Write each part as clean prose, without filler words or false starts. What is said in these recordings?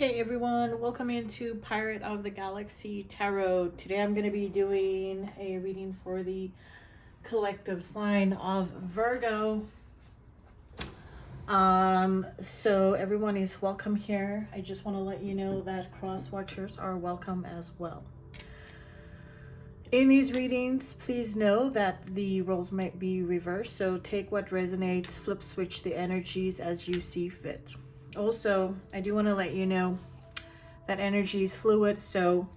Hey everyone, welcome into Pirate of the Galaxy Tarot. Today I'm going to be doing a reading for the collective sign of Virgo. So everyone is welcome here. I just want to let you know that cross watchers are welcome as well. In these readings, please know that the roles might be reversed, so take what resonates, flip switch the energies as you see fit. Also, I do want to let you know that energy is fluid, so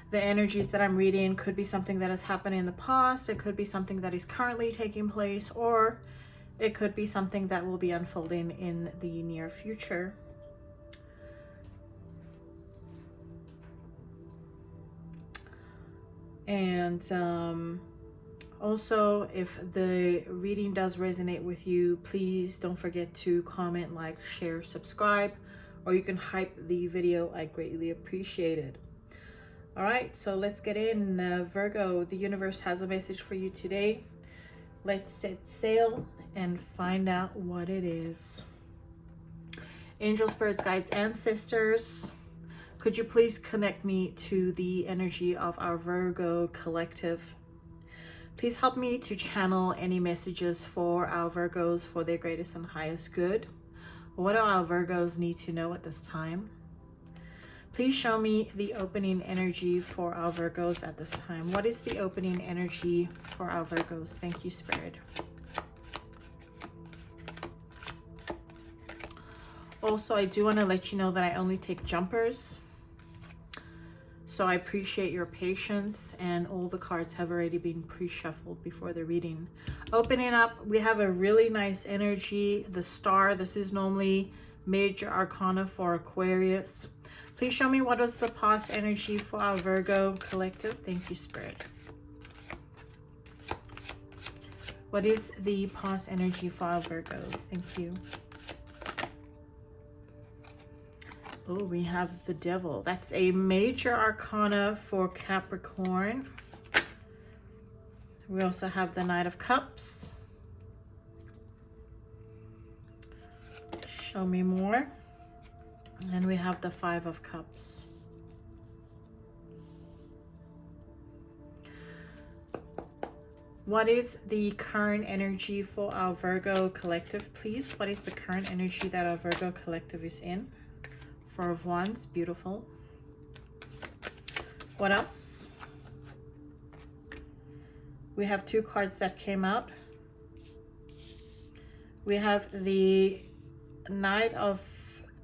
the energies that I'm reading could be something that has happened in the past, it could be something that is currently taking place, or it could be something that will be unfolding in the near future. And also, if the reading does resonate with you, please don't forget to comment, like, share, subscribe, or you can hype the video. I greatly appreciate it. All right, so let's get in. Virgo, the universe has a message for you today. Let's set sail and find out what it is. Angel, spirits, guides, ancestors, could you please connect me to the energy of our Virgo collective? Please help me to channel any messages for our Virgos for their greatest and highest good. What do our Virgos need to know at this time? Please show me the opening energy for our Virgos at this time. What is the opening energy for our Virgos? Thank you, Spirit. Also, I do want to let you know that I only take jumpers. So I appreciate your patience, and all the cards have already been pre-shuffled before the reading. Opening up, we have a really nice energy. The Star, this is normally major arcana for Aquarius. Please show me what is the past energy for our Virgo collective. Thank you, Spirit. What is the past energy for our Virgos? Thank you. Oh, we have the Devil. That's a major arcana for Capricorn. We also have the Knight of Cups. Show me more. And we have the Five of Cups. What is the current energy for our Virgo collective, please? What is the current energy that our Virgo collective is in? Four of Wands, beautiful. What else? We have two cards that came out. We have the Knight of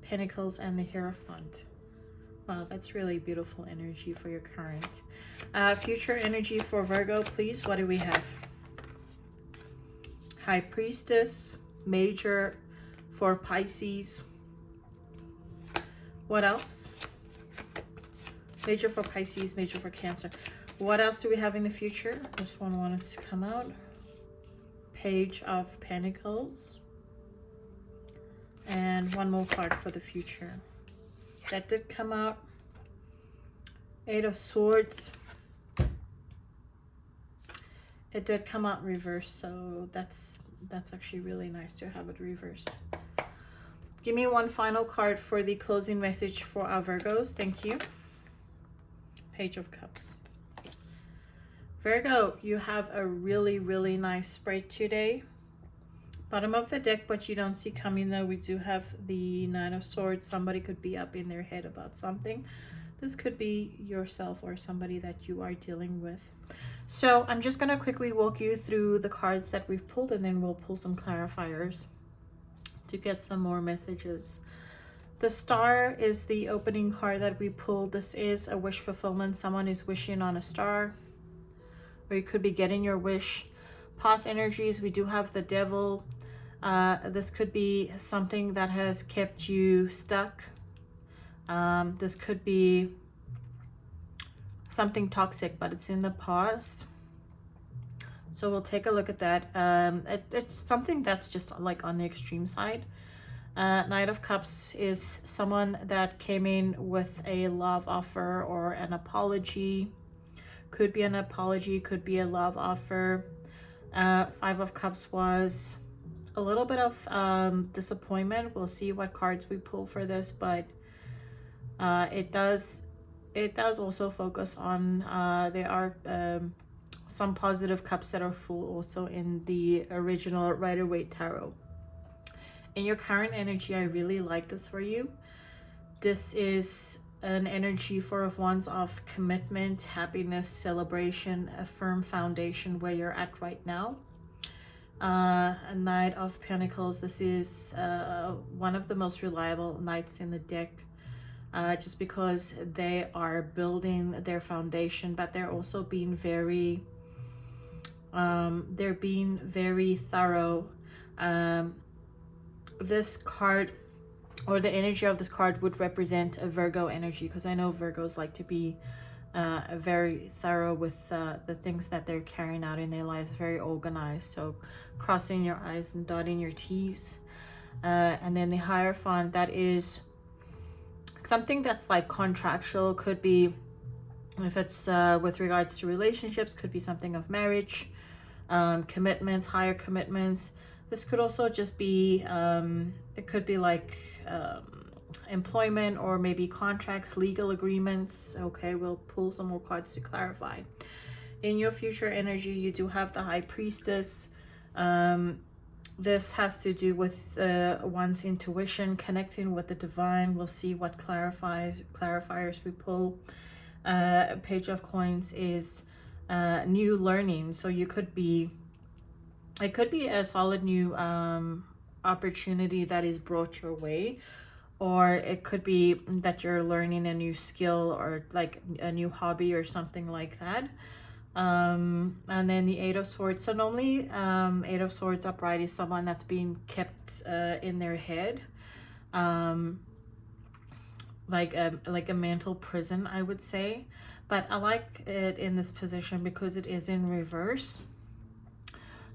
Pentacles and the Hierophant. Wow, that's really beautiful energy for your current. Future energy for Virgo, please. What do we have? High Priestess, major for Pisces. What else? Major for Pisces, major for Cancer. What else do we have in the future? This one wanted to come out. Page of Pentacles. And one more card for the future. That did come out. Eight of Swords. It did come out reversed, so that's actually really nice to have it reversed. Give me one final card for the closing message for our Virgos. Thank you. Page of Cups. Virgo, you have a really, really nice spread today. Bottom of the deck, but you don't see coming though. We do have the Nine of Swords. Somebody could be up in their head about something. This could be yourself or somebody that you are dealing with. So I'm just going to quickly walk you through the cards that we've pulled, and then we'll pull some clarifiers to get some more messages. The Star is the opening card that we pulled. This is a wish fulfillment. Someone is wishing on a star, or you could be getting your wish. Past energies, we do have the Devil. This could be something that has kept you stuck. This could be something toxic, but it's in the past. So we'll take a look at that. It's something that's just like on the extreme side. Knight of Cups is someone that came in with a love offer or an apology. Could be an apology, could be a love offer. Five of Cups was a little bit of disappointment. We'll see what cards we pull for this, but it does also focus on there are some positive cups that are full also in the original Rider-Waite Tarot. In your current energy, I really like this for you. This is an energy, Four of Wands, of commitment, happiness, celebration, a firm foundation where you're at right now. A Knight of Pentacles. This is one of the most reliable knights in the deck, just because they are building their foundation, but they're also being very thorough. This card, or the energy of this card, would represent a Virgo energy, because I know Virgos like to be very thorough with the things that they're carrying out in their lives, very organized. So crossing your I's and dotting your T's. And then the Hierophant, that is something that's like contractual. Could be, if it's with regards to relationships, could be something of marriage, commitments, higher commitments. This could also just be, it could be like employment, or maybe contracts, legal agreements. Okay, we'll pull some more cards to clarify. In your future energy, you do have the High Priestess. This has to do with one's intuition, connecting with the divine. We'll see what clarifiers we pull. Page of Coins is new learning. So it could be a solid new opportunity that is brought your way, or it could be that you're learning a new skill, or like a new hobby or something like that. And then the Eight of Swords. So normally Eight of Swords upright is someone that's being kept in their head, like a mental prison, I would say. But I like it in this position because it is in reverse.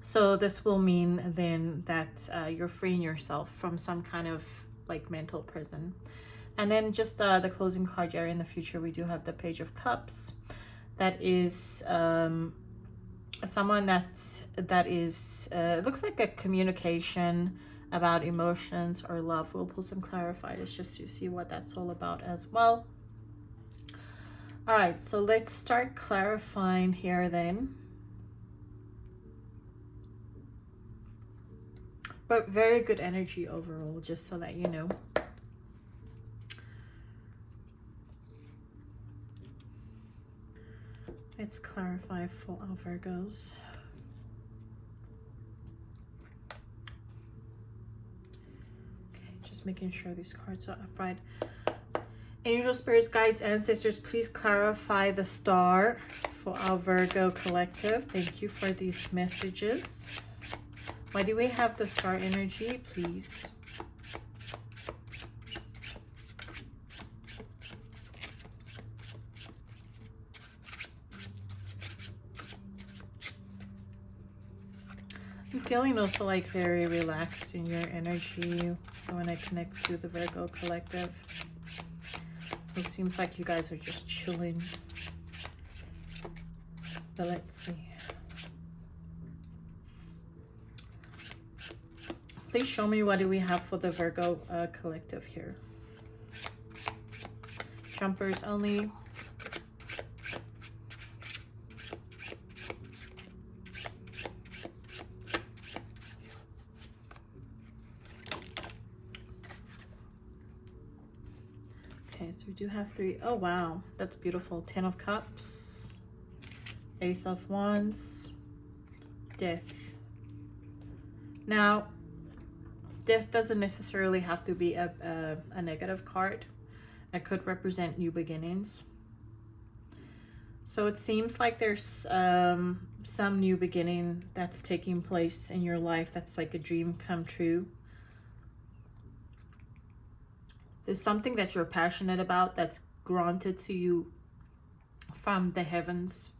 So this will mean then that you're freeing yourself from some kind of like mental prison. And then just the closing card here. In the future, we do have the Page of Cups. That is someone that is looks like a communication about emotions or love. We'll pull some clarifiers just to see what that's all about as well. All right, so let's start clarifying here then. But very good energy overall, just so that you know. Let's clarify for our Virgos. Okay, just making sure these cards are upright. Angel, spirits, guides, ancestors, please clarify the star for our Virgo collective. Thank you for these messages. Why do we have the star energy, please? I'm feeling also like very relaxed in your energy when I connect to the Virgo collective. So it seems like you guys are just chilling. But let's see. Please show me what do we have for the Virgo collective here. Jumpers only. Okay, so we do have three. Oh, wow. That's beautiful. 10 of Cups. Ace of Wands. Death. Now, Death doesn't necessarily have to be a negative card. It could represent new beginnings. So it seems like there's some new beginning that's taking place in your life that's like a dream come true. There's something that you're passionate about that's granted to you from the heavens.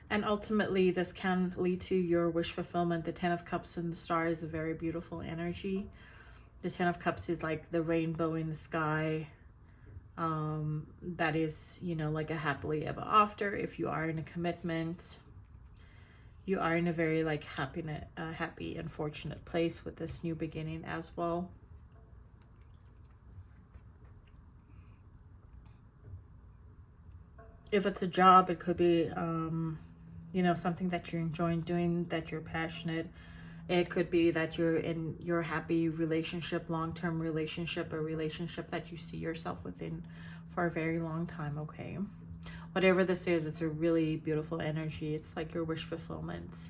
And ultimately, this can lead to your wish fulfillment. The 10 of Cups and the star is a very beautiful energy. The 10 of Cups is like the rainbow in the sky. That is, you know, like a happily ever after if you are in a commitment. you are in a very like happy and fortunate place with this new beginning as well. If it's a job, it could be, you know, something that you're enjoying doing, that you're passionate. It could be that you're in your happy relationship, long-term relationship, a relationship that you see yourself within for a very long time, okay? Whatever this is, it's a really beautiful energy. It's like your wish fulfillment.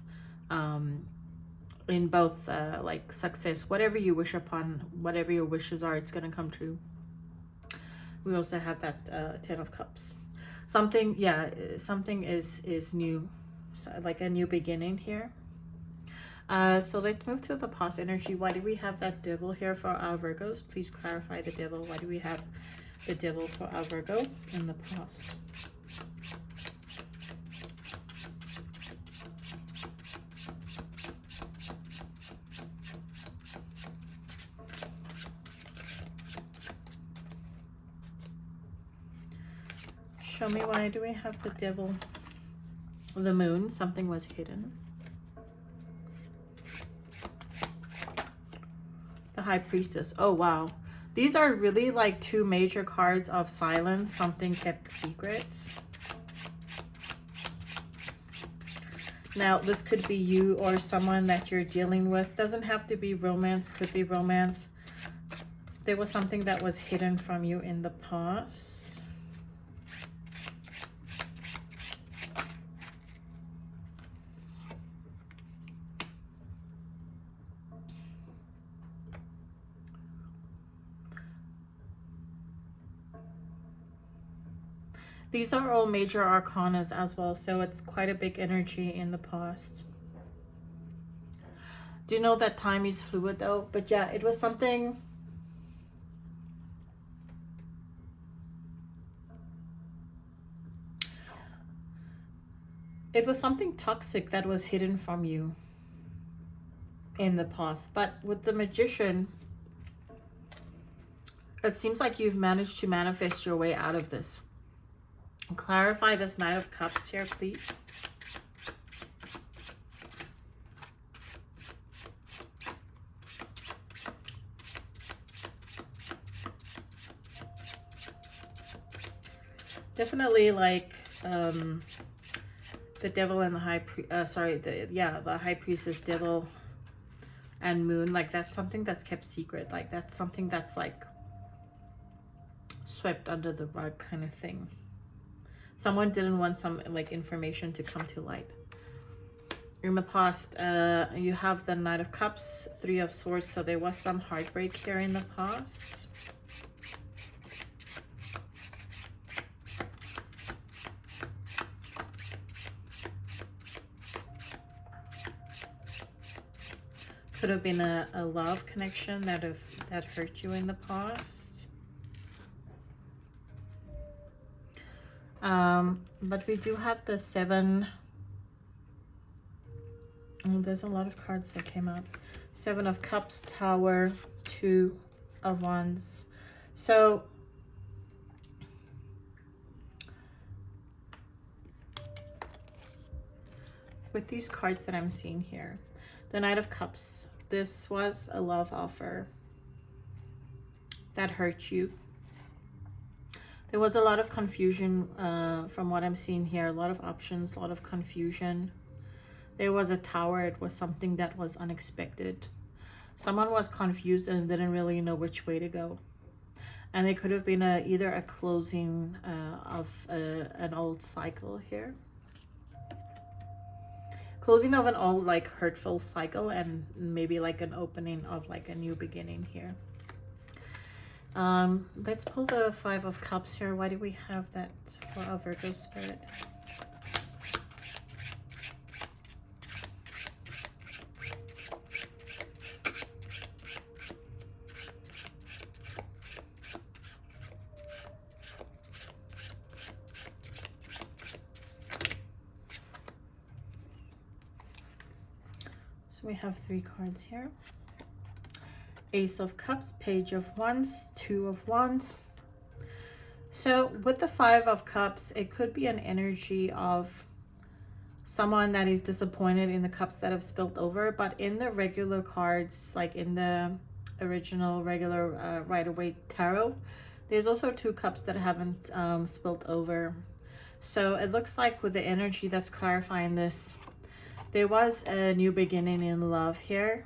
In both like success, whatever you wish upon, whatever your wishes are, it's going to come true. We also have that 10 of Cups. Something, yeah, something is new, so like a new beginning here. So let's move to the past energy. Why do we have that devil here for our Virgos? Please clarify the devil. Why do we have the devil for our Virgo in the past? Show me, why do we have the devil? The moon, something was hidden. The high priestess. Oh, wow. These are really like two major cards of silence, something kept secret. Now, this could be you or someone that you're dealing with. Doesn't have to be romance, could be romance. There was something that was hidden from you in the past. These are all major arcanas as well, so it's quite a big energy in the past. Do you know that time is fluid though? But yeah, it was something. It was something toxic that was hidden from you in the past. But with the Magician, it seems like you've managed to manifest your way out of this. Clarify this Knight of Cups here, please. Definitely like the devil and the the high priestess, devil and moon, like that's something that's kept secret, like that's something that's like swept under the rug kind of thing. Someone didn't want some like information to come to light. In the past, you have the Knight of Cups, Three of Swords, so there was some heartbreak here in the past. Could have been a love connection that hurt you in the past. But we do have the 7. Oh, there's a lot of cards that came out. 7 of Cups, Tower, 2 of Wands. So with these cards that I'm seeing here, the Knight of Cups, this was a love offer that hurt you. There was a lot of confusion from what I'm seeing here. A lot of options, a lot of confusion. There was a tower. It was something that was unexpected. Someone was confused and didn't really know which way to go. And it could have been either a closing of an old cycle here. Closing of an old like hurtful cycle, and maybe like an opening of like a new beginning here. Let's pull the 5 of Cups here. Why do we have that for our Virgo spirit? So we have 3 cards here. Ace of Cups, Page of Wands, 2 of Wands. So with the 5 of Cups, it could be an energy of someone that is disappointed in the cups that have spilled over. But in the regular cards, like in the original regular Rider-Waite tarot, there's also 2 cups that haven't spilled over. So it looks like with the energy that's clarifying this, there was a new beginning in love here.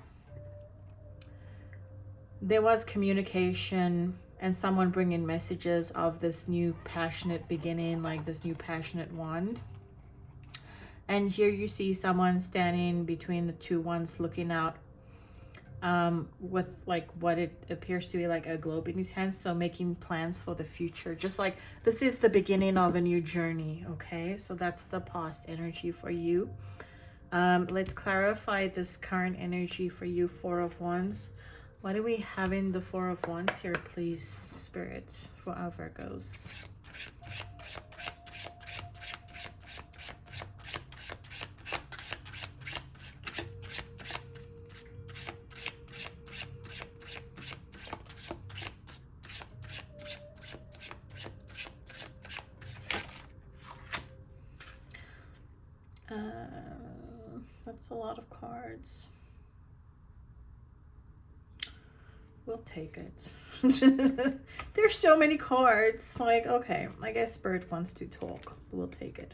There was communication and someone bringing messages of this new passionate beginning, like this new passionate wand. And here you see someone standing between the 2 ones looking out with like what it appears to be like a globe in his hands. So making plans for the future, just like this is the beginning of a new journey. Okay, so that's the past energy for you. Let's clarify this current energy for you, 4 of Wands. What do we have in the 4 of Wands here, please, Spirit, for our Virgos? That's a lot of cards. We'll take it. There's so many cards. Like, okay, I guess Spirit wants to talk. We'll take it.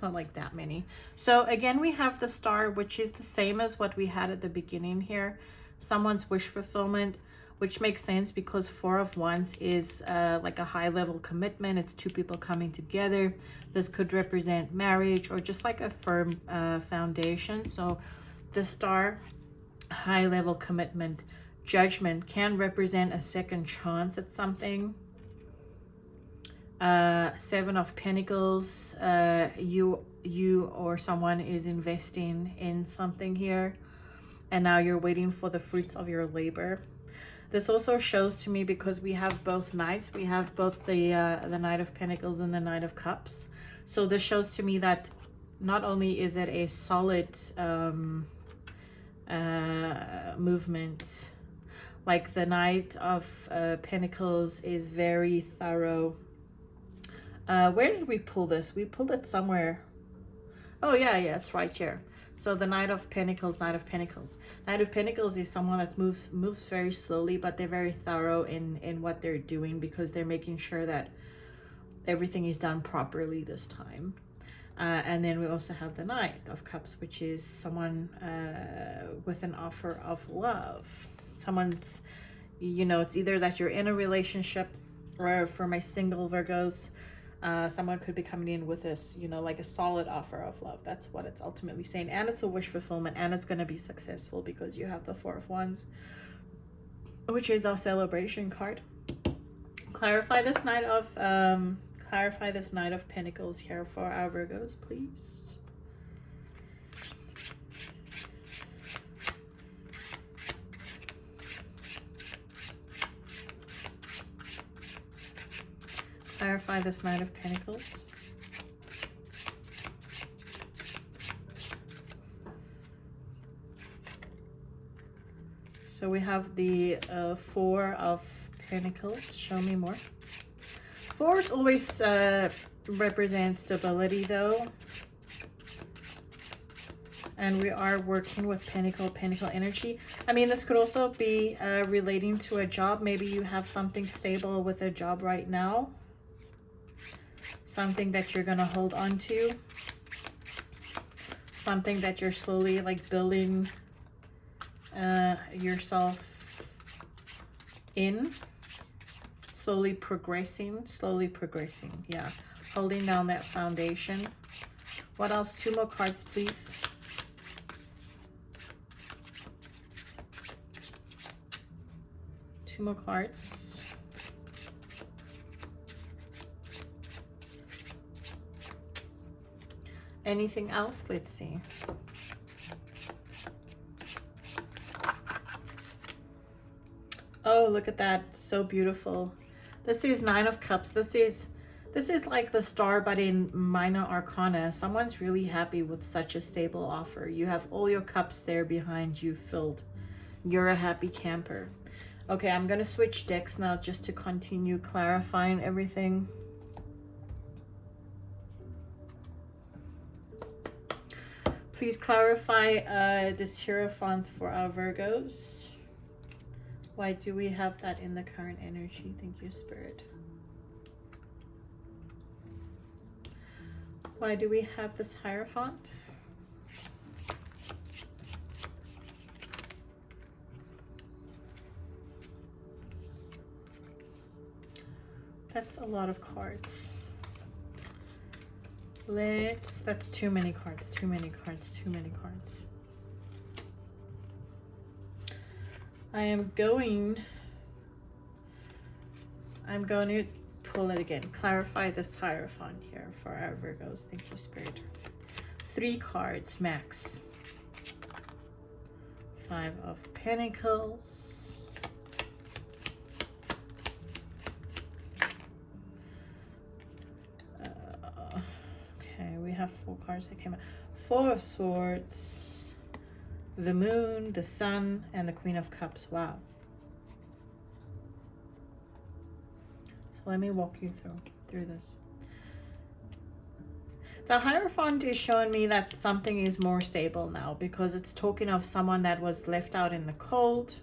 Not like that many. So again, we have the Star, which is the same as what we had at the beginning here. Someone's wish fulfillment, which makes sense because 4 of Wands is like a high level commitment. It's 2 people coming together. This could represent marriage or just like a firm foundation. So the Star, high level commitment, Judgment, can represent a second chance at something. 7 of Pentacles, you or someone is investing in something here, and now you're waiting for the fruits of your labor. This also shows to me, because we have both Knights, we have both the Knight of Pentacles and the Knight of Cups. So this shows to me that not only is it a solid movement, like the Knight of Pentacles is very thorough. Where did we pull this? We pulled it somewhere. Oh yeah, it's right here. So the Knight of Pentacles, Knight of Pentacles. Knight of Pentacles is someone that moves very slowly, but they're very thorough in what they're doing, because they're making sure that everything is done properly this time. And then we also have the Knight of Cups, which is someone with an offer of love. Someone's, you know, it's either that you're in a relationship, or for my single Virgos, someone could be coming in with this, you know, like a solid offer of love. That's what it's ultimately saying. And it's a wish fulfillment, and it's going to be successful because you have the 4 of Wands, which is our celebration card. Clarify this Knight of Pentacles here for our Virgos, please. Clarify this Knight of Pentacles. So we have the 4 of Pentacles. Show me more. 4s always represent stability, though. And we are working with Pentacle energy. I mean, this could also be relating to a job. Maybe you have something stable with a job right now. Something that you're going to hold on to. Something that you're slowly like building yourself in. Slowly progressing. Yeah. Holding down that foundation. What else? 2 more cards, please. More cards. Anything else? Let's see. Oh, look at that. So beautiful. This is 9 of Cups. This is like the Star, but in minor arcana. Someone's really happy with such a stable offer. You have all your cups there behind you filled. You're a happy camper. Okay, I'm going to switch decks now just to continue clarifying everything. Please clarify this Hierophant for our Virgos. Why do we have that in the current energy? Thank you, Spirit. Why do we have this Hierophant? That's a lot of cards. That's too many cards, too many cards, too many cards. I'm going to pull it again. Clarify this Hierophant here for our Virgos. Thank you, Spirit. 3 cards max. 5 of Pentacles. Okay, we have 4 cards that came out. 4 of Swords, the Moon, the Sun, and the Queen of Cups. Wow. So let me walk you through this. The Hierophant is showing me that something is more stable now, because it's talking of someone that was left out in the cold,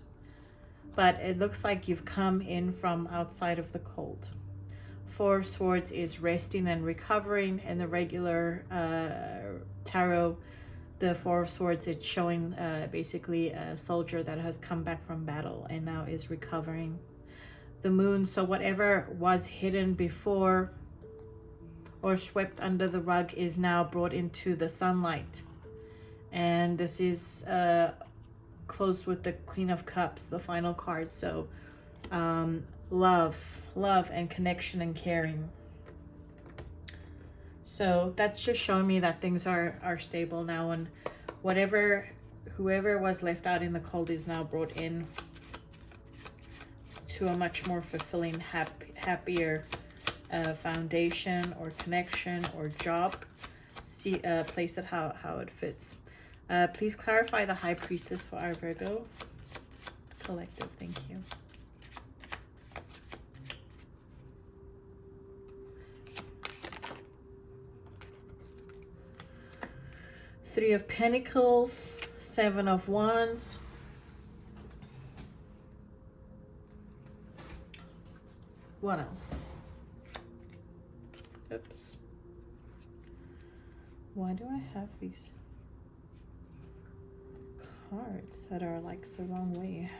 but it looks like you've come in from outside of the cold. 4 of Swords is resting and recovering. In the regular tarot, the 4 of Swords, it's showing basically a soldier that has come back from battle and now is recovering. The Moon, so whatever was hidden before or swept under the rug is now brought into the sunlight. And this is closed with the Queen of Cups, the final card. So love and connection and caring. So that's just showing me that things are stable now, and whoever was left out in the cold is now brought in to a much more fulfilling, happier foundation or connection or job. See, place it how it fits. Please clarify the High Priestess for our Virgo collective. Thank you. Three of Pentacles, 7 of Wands. What else? Oops. Why do I have these cards that are like the wrong way?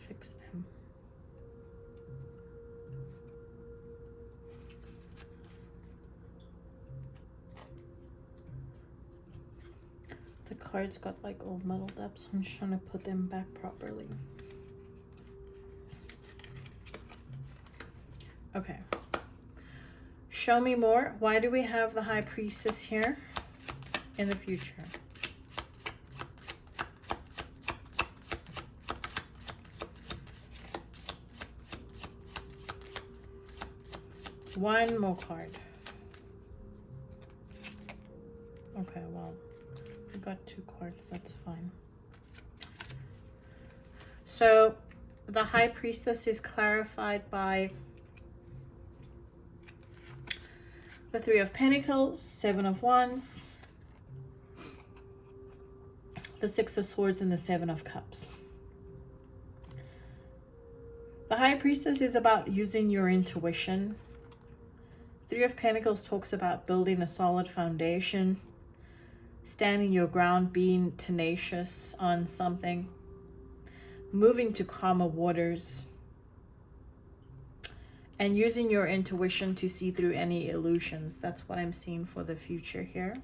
Fix them. The cards got like all muddled up, so I'm just trying to put them back properly. Okay. Show me more. Why do we have the High Priestess here in the future? One more card. Okay, well, we got 2 cards. That's fine. So the High Priestess is clarified by the 3 of Pentacles, 7 of Wands, the 6 of Swords, and the 7 of Cups. The High Priestess is about using your intuition. 3 of Pentacles talks about building a solid foundation, standing your ground, being tenacious on something, moving to calmer waters, and using your intuition to see through any illusions. That's what I'm seeing for the future here.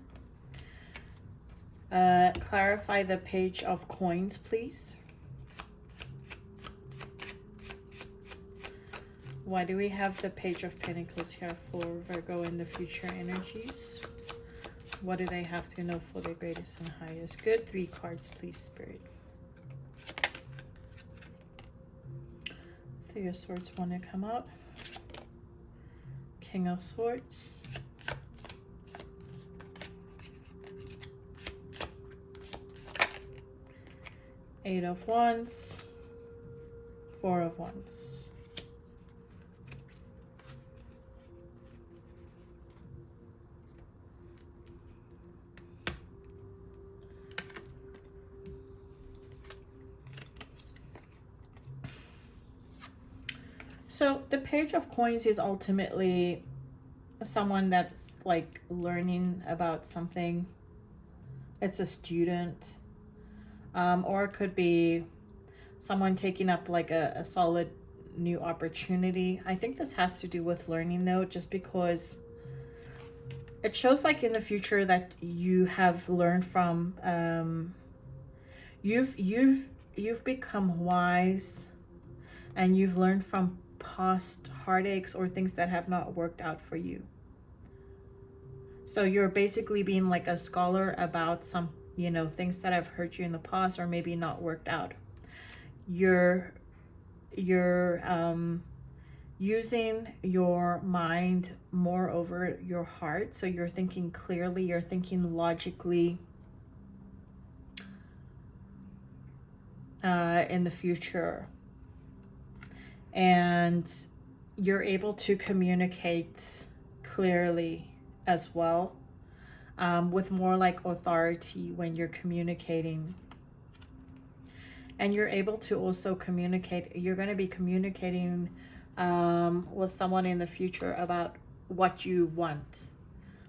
Clarify the Page of Coins, please. Why do we have the Page of Pentacles here for Virgo in the future energies? What do they have to know for their greatest and highest good? 3 cards, please, Spirit. 3 of Swords want to come out. King of Swords. Eight of Wands. 4 of Wands. So the Page of Coins is ultimately someone that's like learning about something. It's a student, or it could be someone taking up like a solid new opportunity. I think this has to do with learning though, just because it shows like in the future that you have learned from you've become wise, and you've learned from past heartaches or things that have not worked out for you. So you're basically being like a scholar about some, you know, things that have hurt you in the past or maybe not worked out. You're using your mind more over your heart. So you're thinking clearly, you're thinking logically in the future. And you're able to communicate clearly as well, with more like authority when you're communicating. And you're able to also communicate, you're going to be communicating with someone in the future about what you want,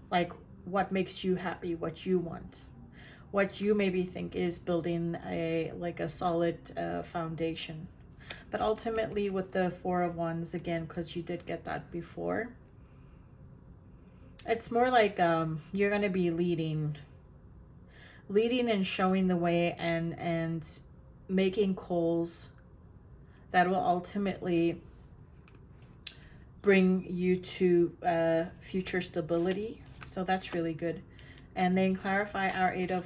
like what makes you happy, what you want, what you maybe think is building a like a solid foundation. But ultimately with the Four of Wands, again, because you did get that before, it's more like you're going to be leading and showing the way, and making calls that will ultimately bring you to future stability. So that's really good. And then clarify our Eight of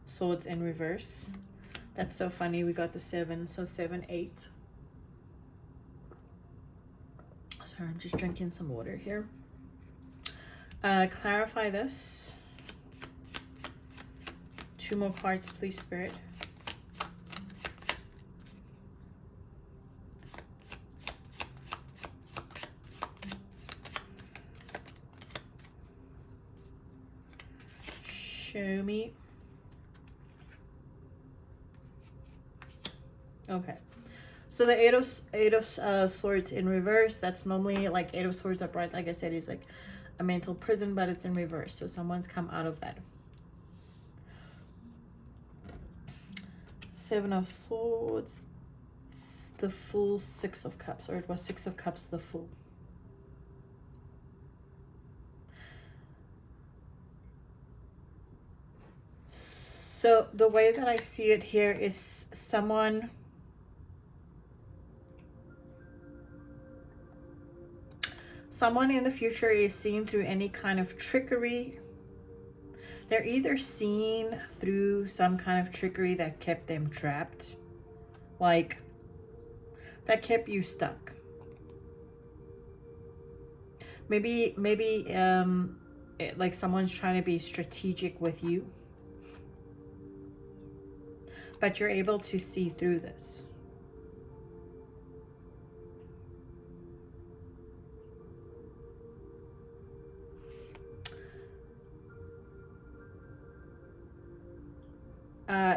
Swords in reverse. That's so funny. We got the 7, so 7, 8. Sorry, I'm just drinking some water here. Clarify this. 2 more cards, please, Spirit. Show me. Okay. So the eight of Swords in reverse, that's normally like Eight of Swords upright, like I said, is like a mental prison, but it's in reverse. So someone's come out of that. 7 of Swords, it's the Fool, 6 of Cups, or it was 6 of Cups, the Fool. So the way that I see it here is someone in the future is seeing through any kind of trickery. They're either seeing through some kind of trickery that kept them trapped, like that kept you stuck. Maybe like someone's trying to be strategic with you, but you're able to see through this.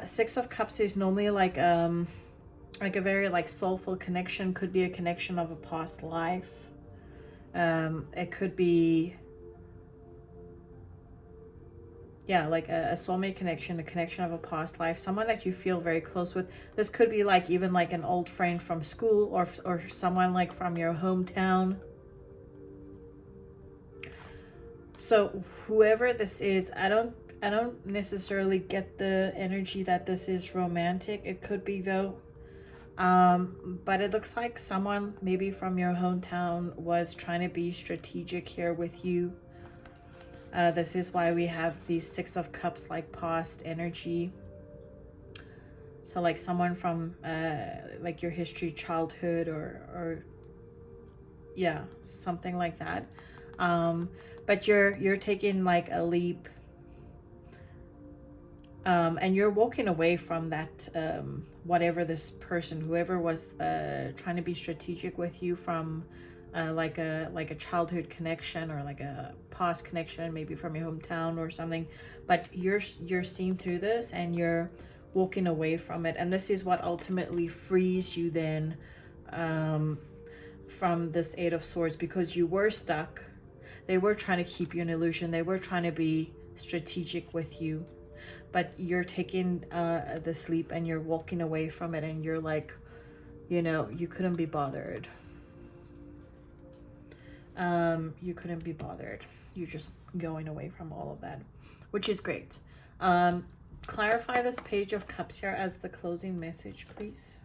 Six of Cups is normally like a very like soulful connection. Could be a connection of a past life. It could be, yeah, like a soulmate connection, a connection of a past life, someone that you feel very close with. This could be like even like an old friend from school, or someone like from your hometown. So whoever this is, I don't necessarily get the energy that this is romantic. It could be though. But it looks like someone maybe from your hometown was trying to be strategic here with you. This is why we have these 6 of Cups, like past energy. So like someone from like your history, childhood, or yeah, something like that. But you're taking like a leap, and you're walking away from that, whatever this person, whoever was trying to be strategic with you, from like a childhood connection, or like a past connection, maybe from your hometown or something. But you're seeing through this, and you're walking away from it, and this is what ultimately frees you then from this Eight of Swords because you were stuck. They were trying to keep you in illusion. They were trying to be strategic with you. But you're taking the sleep and you're walking away from it, and you're like, you know, you couldn't be bothered. You couldn't be bothered. You're just going away from all of that, which is great. Clarify this Page of Cups here as the closing message, please.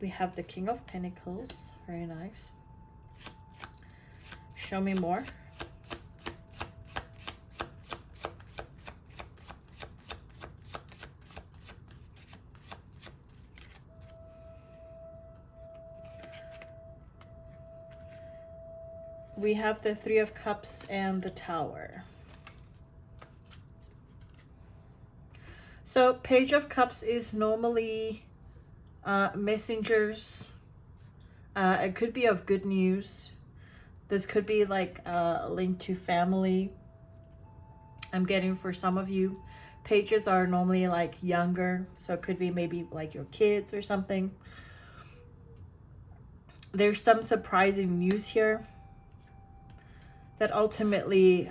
We have the King of Pentacles. Very nice. Show me more. We have the Three of Cups and the Tower. So Page of Cups is normally messengers. It could be of good news. This could be like linked to family. I'm getting for some of you. Pages are normally like younger, so it could be maybe like your kids or something. There's some surprising news here that ultimately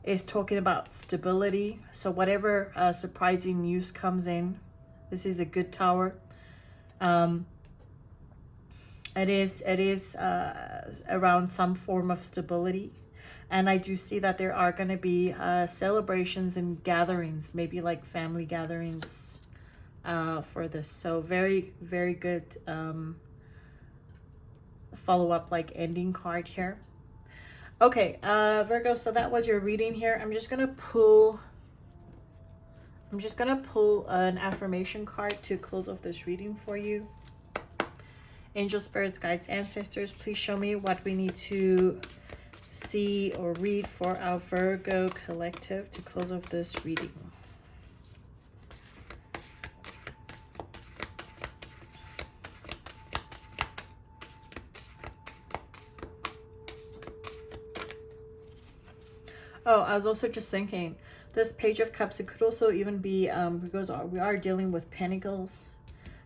is talking about stability. So whatever surprising news comes in, this is a good Tower. It is around some form of stability. And I do see that there are going to be celebrations and gatherings, maybe like family gatherings for this. So very, very good follow-up, like ending card here. Okay, Virgo, so that was your reading here. I'm just going to pull an affirmation card to close off this reading for you. Angel, spirits, guides, ancestors, please show me what we need to see or read for our Virgo collective to close off this reading. Oh, I was also just thinking, this Page of Cups, it could also even be, because we are dealing with Pentacles,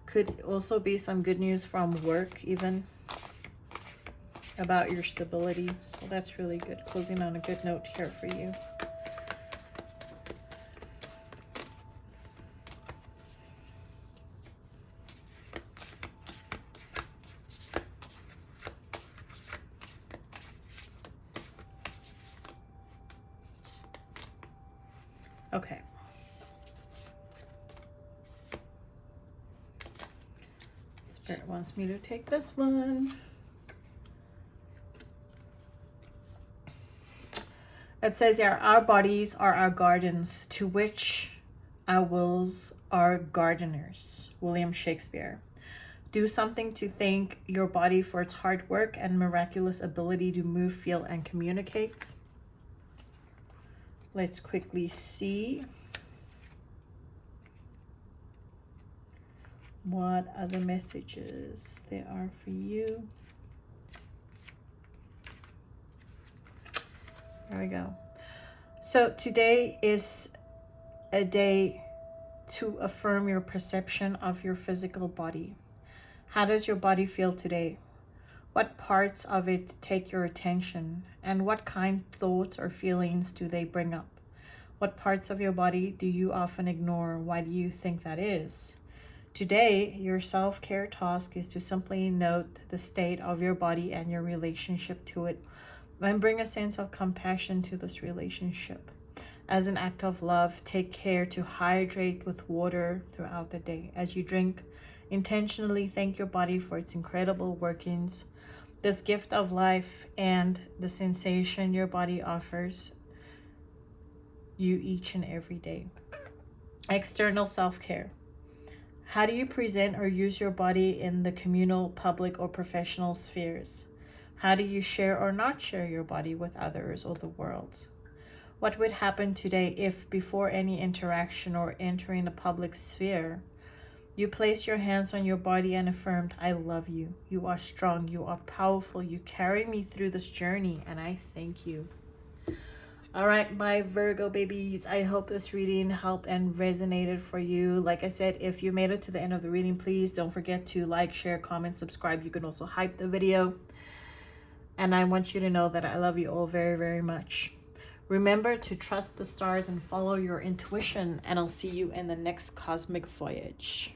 could also be some good news from work even about your stability. So that's really good. Closing on a good note here for you. Okay. Spirit wants me to take this one. It says here, our bodies are our gardens, to which our wills are gardeners. William Shakespeare. Do something to thank your body for its hard work and miraculous ability to move, feel, and communicate. Let's quickly see what other messages there are for you. There we go. So today is a day to affirm your perception of your physical body. How does your body feel today? What parts of it take your attention? And what kind of thoughts or feelings do they bring up? What parts of your body do you often ignore? Why do you think that is? Today, your self-care task is to simply note the state of your body and your relationship to it, and bring a sense of compassion to this relationship. As an act of love, take care to hydrate with water throughout the day. As you drink, intentionally thank your body for its incredible workings, this gift of life, and the sensation your body offers you each and every day. External self-care. How do you present or use your body in the communal, public, or professional spheres? How do you share or not share your body with others or the world? What would happen today if, before any interaction or entering a public sphere, you place your hands on your body and affirmed, I love you. You are strong. You are powerful. You carry me through this journey, and I thank you. All right, my Virgo babies, I hope this reading helped and resonated for you. Like I said, if you made it to the end of the reading, please don't forget to like, share, comment, subscribe. You can also hype the video. And I want you to know that I love you all very, very much. Remember to trust the stars and follow your intuition. And I'll see you in the next cosmic voyage.